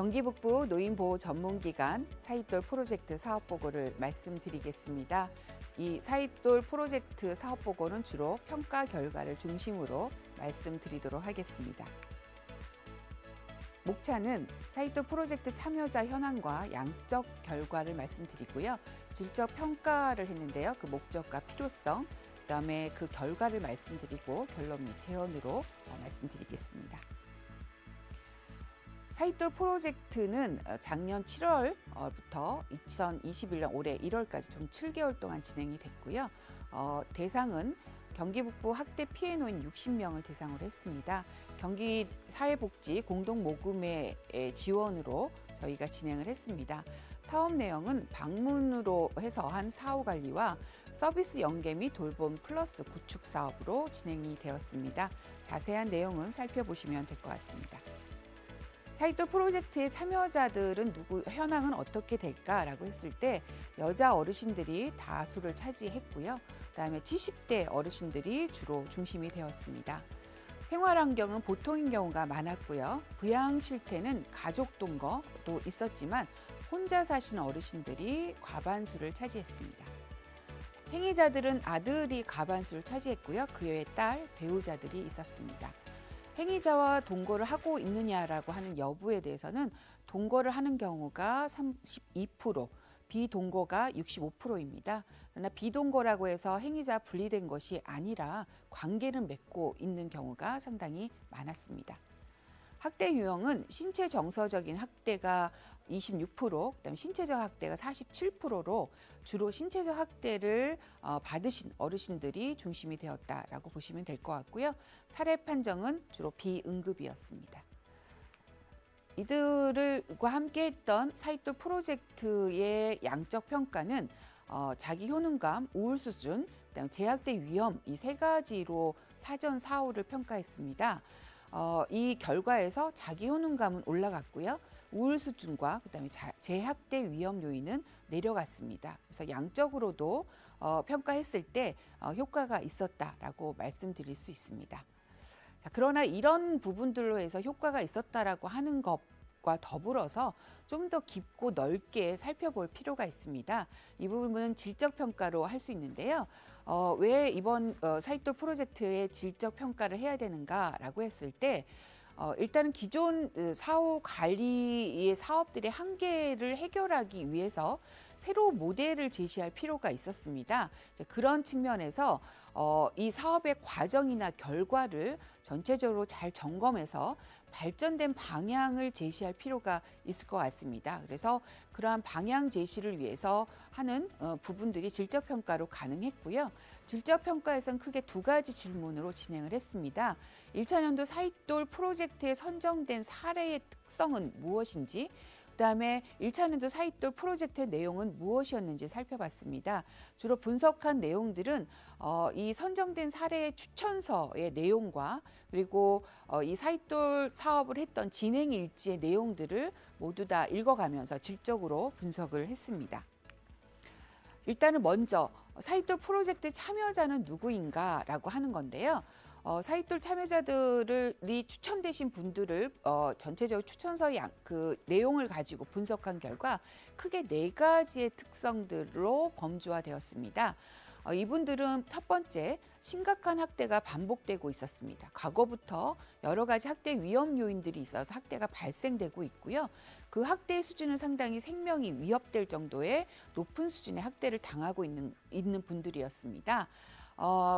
경기 북부 노인보호 전문기관 사윗돌 프로젝트 사업보고를 말씀드리겠습니다. 이 사윗돌 프로젝트 사업보고는 주로 평가 결과를 중심으로 말씀드리도록 하겠습니다. 목차는 사윗돌 프로젝트 참여자 현황과 양적 결과를 말씀드리고요. 질적 평가를 했는데요. 그 목적과 필요성, 그다음에 그 결과를 말씀드리고 결론 및 제언으로 말씀드리겠습니다. 사윗돌 프로젝트는 작년 7월부터 2021년 올해 1월까지 총 7개월 동안 진행이 됐고요. 대상은 경기 북부 학대 피해 노인 60명을 대상으로 했습니다. 경기 사회복지 공동모금회 지원으로 저희가 진행을 했습니다. 사업 내용은 방문으로 해서 한 사후 관리와 서비스 연계 및 돌봄 플러스 구축 사업으로 진행이 되었습니다. 자세한 내용은 살펴보시면 될 것 같습니다. 사윗돌 프로젝트의 참여자들은 현황은 어떻게 될까라고 했을 때 여자 어르신들이 다수를 차지했고요. 그다음에 70대 어르신들이 주로 중심이 되었습니다. 생활 환경은 보통인 경우가 많았고요. 부양 실태는 가족 동거도 있었지만 혼자 사시는 어르신들이 과반수를 차지했습니다. 행위자들은 아들이 과반수를 차지했고요. 그 외에 딸, 배우자들이 있었습니다. 행위자와 동거를 하고 있느냐라고 하는 여부에 대해서는 동거를 하는 경우가 32%, 비동거가 65%입니다. 그러나 비동거라고 해서 행위자 분리된 것이 아니라 관계를 맺고 있는 경우가 상당히 많았습니다. 학대 유형은 신체 정서적인 학대가 26%, 그다음에 신체적 학대가 47%로 주로 신체적 학대를 받으신 어르신들이 중심이 되었다라고 보시면 될 것 같고요. 사례 판정은 주로 비응급이었습니다. 이들과 함께했던 사윗돌 프로젝트의 양적 평가는 자기 효능감, 우울 수준, 그다음에 재학대 위험 이 세 가지로 사전 사후를 평가했습니다. 이 결과에서 자기 효능감은 올라갔고요. 우울 수준과 그다음에 재학대 위험 요인은 내려갔습니다. 그래서 양적으로도 평가했을 때 효과가 있었다라고 말씀드릴 수 있습니다. 자, 그러나 이런 부분들로 해서 효과가 있었다라고 하는 것과 더불어서 좀 더 깊고 넓게 살펴볼 필요가 있습니다. 이 부분은 질적 평가로 할 수 있는데요. 왜 이번 사윗돌 프로젝트의 질적 평가를 해야 되는가라고 했을 때 일단은 기존 사후 관리의 사업들의 한계를 해결하기 위해서 새로운 모델을 제시할 필요가 있었습니다. 그런 측면에서 이 사업의 과정이나 결과를 전체적으로 잘 점검해서 발전된 방향을 제시할 필요가 있을 것 같습니다. 그래서 그러한 방향 제시를 위해서 하는 부분들이 질적 평가로 가능했고요. 질적 평가에서는 크게 두 가지 질문으로 진행을 했습니다. 1차년도 사윗돌 프로젝트에 선정된 사례의 특성은 무엇인지, 그다음에 1차년도 사윗돌 프로젝트의 내용은 무엇이었는지 살펴봤습니다. 주로 분석한 내용들은 이 선정된 사례의 추천서의 내용과 그리고 이 사윗돌 사업을 했던 진행 일지의 내용들을 모두 다 읽어가면서 질적으로 분석을 했습니다. 일단은 먼저 사윗돌 프로젝트 참여자는 누구인가라고 하는 건데요. 사윗돌 참여자들이 추천되신 분들을 전체적으로 추천서의 그 내용을 가지고 분석한 결과 크게 4가지의 특성들로 범주화되었습니다. 이분들은 첫 번째, 심각한 학대가 반복되고 있었습니다. 과거부터 여러 가지 학대 위험 요인들이 있어서 학대가 발생되고 있고요. 그 학대의 수준은 상당히 생명이 위협될 정도의 높은 수준의 학대를 당하고 있는 분들이었습니다.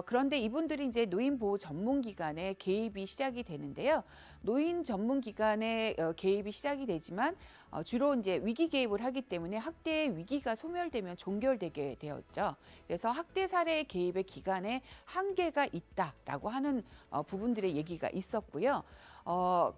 그런데 이분들이 이제 노인보호 전문기관에 개입이 시작이 되는데요. 노인 전문기관에 개입이 시작이 되지만 주로 이제 위기 개입을 하기 때문에 학대의 위기가 소멸되면 종결되게 되었죠. 그래서 학대 사례 개입의 기간에 한계가 있다라고 하는 부분들의 얘기가 있었고요.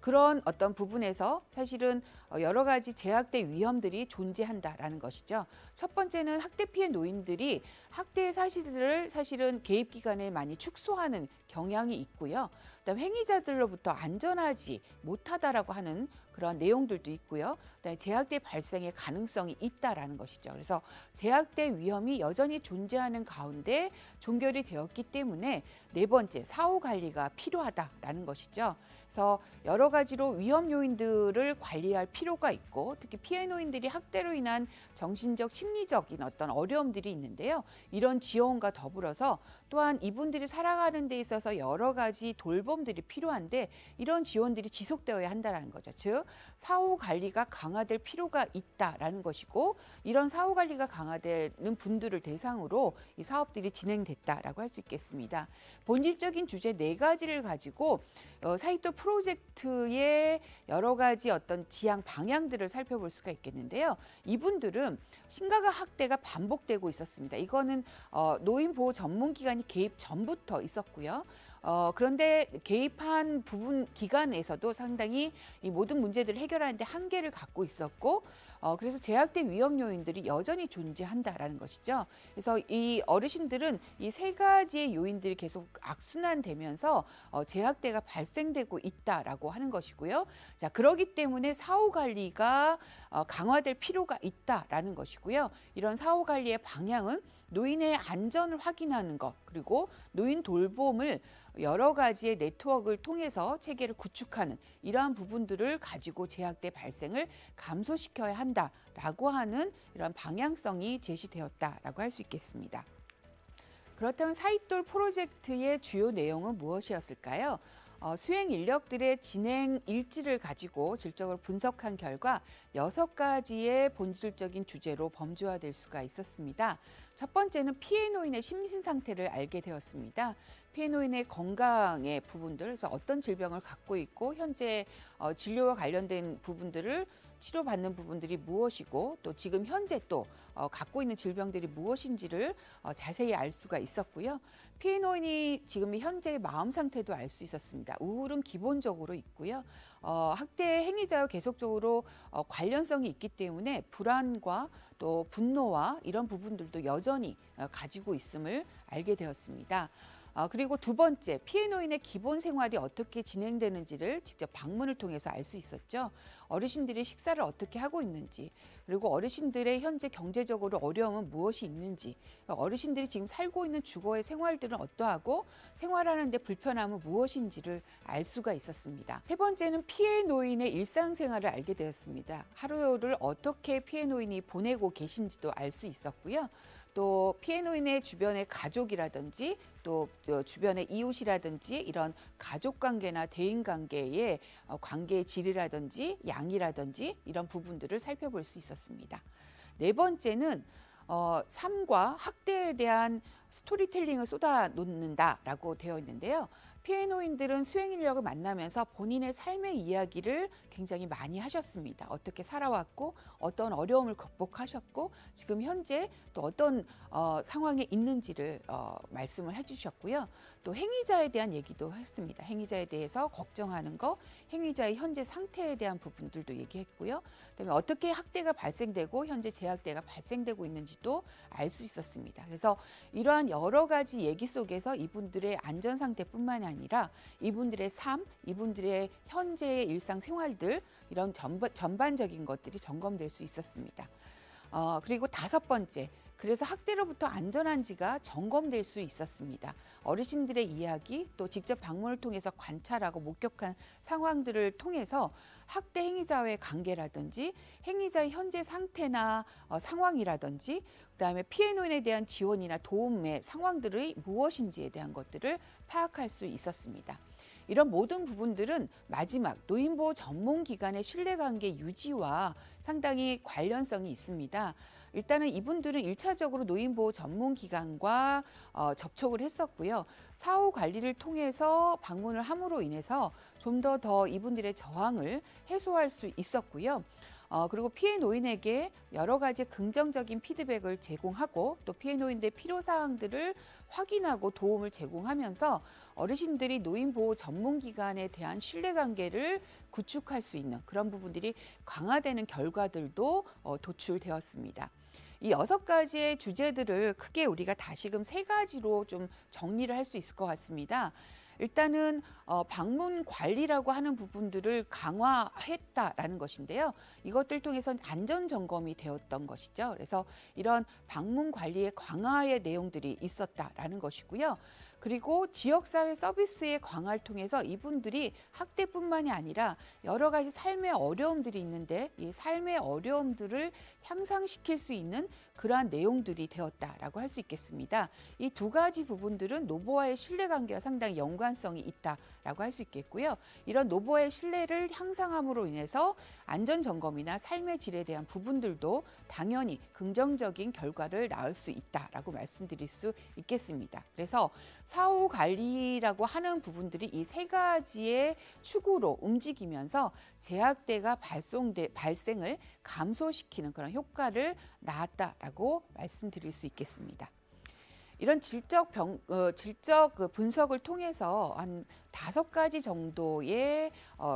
그런 어떤 부분에서 사실은 여러 가지 재학대 위험들이 존재한다라는 것이죠. 첫 번째는 학대 피해 노인들이 학대의 사실을 사실은 개입 기간에 많이 축소하는 경향이 있고요. 그다음 행위자들로부터 안전하지 못하다라고 하는 그런 내용들도 있고요. 그다음에 제약대 발생의 가능성이 있다라는 것이죠. 그래서 제약대 위험이 여전히 존재하는 가운데 종결이 되었기 때문에 네 번째, 사후 관리가 필요하다라는 것이죠. 그래서 여러 가지로 위험 요인들을 관리할 필요가 있고, 특히 피해 노인들이 학대로 인한 정신적, 심리적인 어떤 어려움들이 있는데요. 이런 지원과 더불어서 또한 이분들이 살아가는 데 있어서 여러 가지 돌봄들이 필요한데 이런 지원들이 지속되어야 한다는 거죠. 즉, 사후 관리가 강화될 필요가 있다라는 것이고, 이런 사후 관리가 강화되는 분들을 대상으로 이 사업들이 진행됐다라고 할 수 있겠습니다. 본질적인 주제 네 가지를 가지고 사이토 프로젝트의 여러 가지 어떤 지향 방향들을 살펴볼 수가 있겠는데요. 이분들은 심각한 학대가 반복되고 있었습니다. 이거는 노인 보호 전문 기관이 개입 전부터 있었고요. 그런데 개입한 부분 기관에서도 상당히 이 모든 문제들을 해결하는데 한계를 갖고 있었고, 그래서 제약대 위험 요인들이 여전히 존재한다라는 것이죠. 그래서 이 어르신들은 이 세 가지의 요인들이 계속 악순환되면서 제약대가 발생되고 있다라고 하는 것이고요. 자, 그러기 때문에 사후 관리가 강화될 필요가 있다라는 것이고요. 이런 사후 관리의 방향은 노인의 안전을 확인하는 것, 그리고 노인 돌봄을 여러 가지의 네트워크를 통해서 체계를 구축하는 이러한 부분들을 가지고 제약대 발생을 감소시켜야 한다라고 하는 이런 방향성이 제시되었다라고 할 수 있겠습니다. 그렇다면 사이톨 프로젝트의 주요 내용은 무엇이었을까요? 수행 인력들의 진행 일지를 가지고 질적으로 분석한 결과 6가지의 본질적인 주제로 범주화될 수가 있었습니다. 첫 번째는 피해 노인의 심신 상태를 알게 되었습니다. 피해 노인의 건강의 부분들, 그래서 어떤 질병을 갖고 있고 현재 진료와 관련된 부분들을 치료받는 부분들이 무엇이고 또 지금 현재 또 갖고 있는 질병들이 무엇인지를 자세히 알 수가 있었고요. 피해 노인이 지금 현재의 마음 상태도 알 수 있었습니다. 우울은 기본적으로 있고요. 학대 행위자와 계속적으로 관련성이 있기 때문에 불안과 또 분노와 이런 부분들도 여전히 가지고 있음을 알게 되었습니다. 그리고 두 번째, 피해 노인의 기본 생활이 어떻게 진행되는지를 직접 방문을 통해서 알 수 있었죠. 어르신들이 식사를 어떻게 하고 있는지, 그리고 어르신들의 현재 경제적으로 어려움은 무엇이 있는지, 어르신들이 지금 살고 있는 주거의 생활들은 어떠하고 생활하는 데 불편함은 무엇인지를 알 수가 있었습니다. 세 번째는 피해 노인의 일상생활을 알게 되었습니다. 하루를 어떻게 피해 노인이 보내고 계신지도 알 수 있었고요. 또 피해 노인의 주변의 가족이라든지 또 주변의 이웃이라든지 이런 가족 관계나 대인 관계의 관계의 질이라든지 양이라든지 이런 부분들을 살펴볼 수 있었습니다. 네 번째는 삶과 학대에 대한 스토리텔링을 쏟아놓는다라고 되어 있는데요. 피해 노인들은 수행 인력을 만나면서 본인의 삶의 이야기를 굉장히 많이 하셨습니다. 어떻게 살아왔고 어떤 어려움을 극복하셨고 지금 현재 또 어떤 상황에 있는지를 말씀을 해주셨고요. 또 행위자에 대한 얘기도 했습니다. 행위자에 대해서 걱정하는 거, 행위자의 현재 상태에 대한 부분들도 얘기했고요. 그다음에 어떻게 학대가 발생되고 현재 제약대가 발생되고 있는지도 알 수 있었습니다. 그래서 이러한 여러 가지 얘기 속에서 이분들의 안전 상태뿐만 아니라 이분들의 삶, 이분들의 현재의 일상 생활들 이런 전반적인 것들이 점검될 수 있었습니다. 그리고 다섯 번째, 그래서 학대로부터 안전한지가 점검될 수 있었습니다. 어르신들의 이야기 또 직접 방문을 통해서 관찰하고 목격한 상황들을 통해서 학대 행위자와의 관계라든지 행위자의 현재 상태나 상황이라든지 그다음에 피해 노인에 대한 지원이나 도움의 상황들이 무엇인지에 대한 것들을 파악할 수 있었습니다. 이런 모든 부분들은 마지막 노인보호 전문기관의 신뢰관계 유지와 상당히 관련성이 있습니다. 일단은 이분들은 1차적으로 노인보호 전문기관과 접촉을 했었고요. 사후 관리를 통해서 방문을 함으로 인해서 좀 더 이분들의 저항을 해소할 수 있었고요. 그리고 피해 노인에게 여러 가지 긍정적인 피드백을 제공하고 또 피해 노인들의 필요사항들을 확인하고 도움을 제공하면서 어르신들이 노인보호 전문기관에 대한 신뢰관계를 구축할 수 있는 그런 부분들이 강화되는 결과들도 도출되었습니다. 이 6가지의 주제들을 크게 우리가 다시금 3가지로 좀 정리를 할 수 있을 것 같습니다. 일단은 방문 관리라고 하는 부분들을 강화했다라는 것인데요. 이것들 통해서 안전 점검이 되었던 것이죠. 그래서 이런 방문 관리의 강화의 내용들이 있었다라는 것이고요. 그리고 지역사회 서비스의 강화를 통해서 이분들이 학대뿐만이 아니라 여러 가지 삶의 어려움들이 있는데 이 삶의 어려움들을 향상시킬 수 있는 그러한 내용들이 되었다라고 할 수 있겠습니다. 이 두 가지 부분들은 노보와의 신뢰관계와 상당히 연관성이 있다라고 할 수 있겠고요. 이런 노보와의 신뢰를 향상함으로 인해서 안전점검이나 삶의 질에 대한 부분들도 당연히 긍정적인 결과를 낳을 수 있다라고 말씀드릴 수 있겠습니다. 그래서 사후 관리라고 하는 부분들이 이 세 가지의 축으로 움직이면서 재학대가 발생을 감소시키는 그런 효과를 낳았다라고 말씀드릴 수 있겠습니다. 이런 질적 분석을 통해서 한 5가지 정도의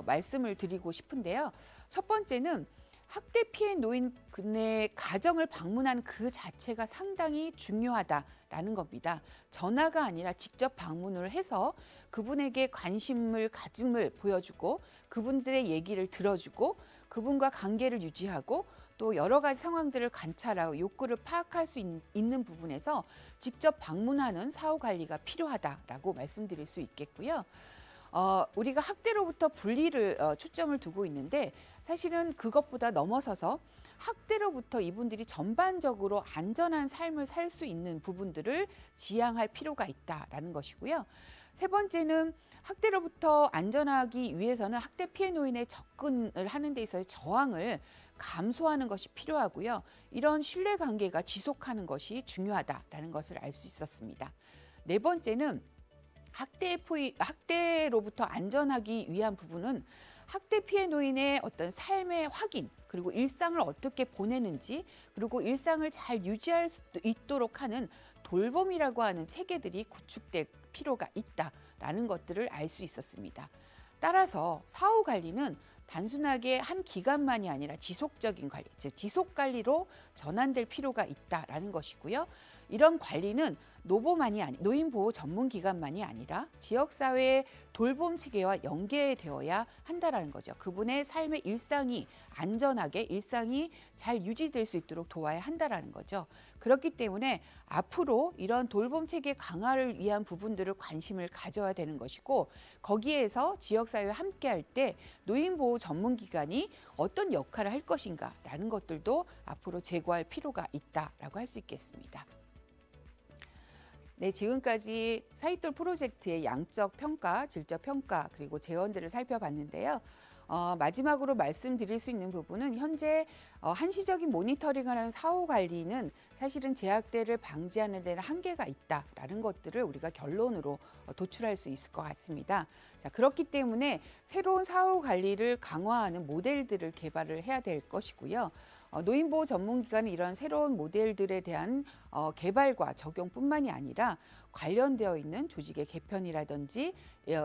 말씀을 드리고 싶은데요. 첫 번째는 학대 피해 노인의 가정을 방문하는 그 자체가 상당히 중요하다라는 겁니다. 전화가 아니라 직접 방문을 해서 그분에게 관심을 가짐을 보여주고 그분들의 얘기를 들어주고 그분과 관계를 유지하고 또 여러 가지 상황들을 관찰하고 욕구를 파악할 수 있는 부분에서 직접 방문하는 사후 관리가 필요하다라고 말씀드릴 수 있겠고요. 우리가 학대로부터 분리를 초점을 두고 있는데 사실은 그것보다 넘어서서 학대로부터 이분들이 전반적으로 안전한 삶을 살 수 있는 부분들을 지향할 필요가 있다라는 것이고요. 세 번째는 학대로부터 안전하기 위해서는 학대 피해 노인의 접근을 하는 데 있어서 저항을 감소하는 것이 필요하고요. 이런 신뢰관계가 지속하는 것이 중요하다라는 것을 알 수 있었습니다. 네 번째는 학대로부터 안전하기 위한 부분은 학대 피해 노인의 어떤 삶의 확인, 그리고 일상을 어떻게 보내는지, 그리고 일상을 잘 유지할 수 있도록 하는 돌봄이라고 하는 체계들이 구축될 필요가 있다라는 것들을 알 수 있었습니다. 따라서 사후 관리는 단순하게 한 기간만이 아니라 지속적인 관리, 즉 지속 관리로 전환될 필요가 있다라는 것이고요. 이런 관리는 노인 보호 전문 기관만이 아니라 지역 사회의 돌봄 체계와 연계되어야 한다라는 거죠. 그분의 삶의 일상이 안전하게 일상이 잘 유지될 수 있도록 도와야 한다라는 거죠. 그렇기 때문에 앞으로 이런 돌봄 체계 강화를 위한 부분들을 관심을 가져야 되는 것이고 거기에서 지역 사회와 함께할 때 노인 보호 전문 기관이 어떤 역할을 할 것인가라는 것들도 앞으로 제고할 필요가 있다라고 할 수 있겠습니다. 네, 지금까지 사익돌 프로젝트의 양적 평가, 질적 평가, 그리고 재원들을 살펴봤는데요. 마지막으로 말씀드릴 수 있는 부분은 현재 한시적인 모니터링을 하는 사후 관리는 사실은 재학대를 방지하는 데는 한계가 있다라는 것들을 우리가 결론으로 도출할 수 있을 것 같습니다. 자, 그렇기 때문에 새로운 사후 관리를 강화하는 모델들을 개발을 해야 될 것이고요. 노인보호 전문기관은 이런 새로운 모델들에 대한 개발과 적용뿐만이 아니라 관련되어 있는 조직의 개편이라든지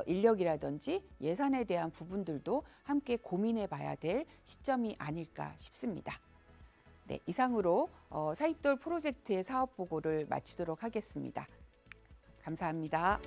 인력이라든지 예산에 대한 부분들도 함께 고민해 봐야 될 시점이 아닐까 싶습니다. 네, 이상으로 사익돌 프로젝트의 사업 보고를 마치도록 하겠습니다. 감사합니다.